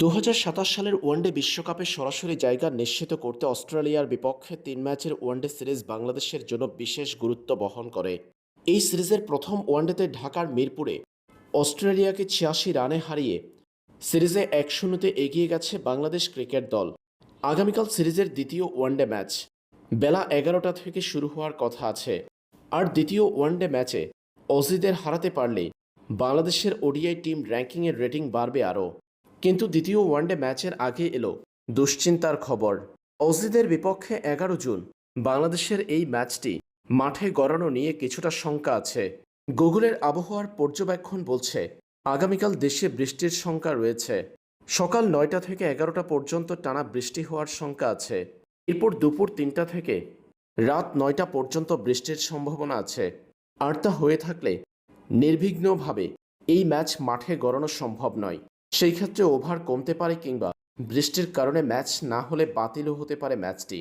২০২৭ সালের ওয়ানডে বিশ্বকাপে সরাসরি জায়গা নিশ্চিত করতে অস্ট্রেলিয়ার বিপক্ষে ৩ ম্যাচের ওয়ানডে সিরিজ বাংলাদেশের জন্য বিশেষ গুরুত্ব বহন করে। এই সিরিজের প্রথম ওয়ানডেতে ঢাকার মিরপুরে অস্ট্রেলিয়াকে ৮৬ রানে হারিয়ে সিরিজে ১-০তে এগিয়ে গেছে বাংলাদেশ ক্রিকেট দল। আগামীকাল সিরিজের দ্বিতীয় ওয়ানডে ম্যাচ বেলা ১১টা থেকে শুরু হওয়ার কথা আছে। আর দ্বিতীয় ওয়ানডে ম্যাচে অজিদের হারাতে পারলে বাংলাদেশের ওডিআই টিম র্যাঙ্কিংয়ের রেটিং বাড়বে আরও। কিন্তু দ্বিতীয় ওয়ানডে ম্যাচের আগে এলো দুশ্চিন্তার খবর। অজিদের বিপক্ষে ১১ জুন বাংলাদেশের এই ম্যাচটি মাঠে গড়ানো নিয়ে কিছুটা শঙ্কা আছে। গুগলের আবহাওয়ার পর্যবেক্ষণ বলছে আগামীকাল দেশে বৃষ্টির শঙ্কা রয়েছে। সকাল ৯টা থেকে ১১টা পর্যন্ত টানা বৃষ্টি হওয়ার শঙ্কা আছে। এরপর দুপুর ৩টা থেকে রাত ৯টা পর্যন্ত বৃষ্টির সম্ভাবনা আছে। আর তা হয়ে থাকলে নির্বিঘ্নভাবে এই ম্যাচ মাঠে গড়ানো সম্ভব নয়। সেই ক্ষেত্রে ওভার কমতে পারে কিংবা বৃষ্টির কারণে ম্যাচ না হলে বাতিলও হতে পারে ম্যাচটি।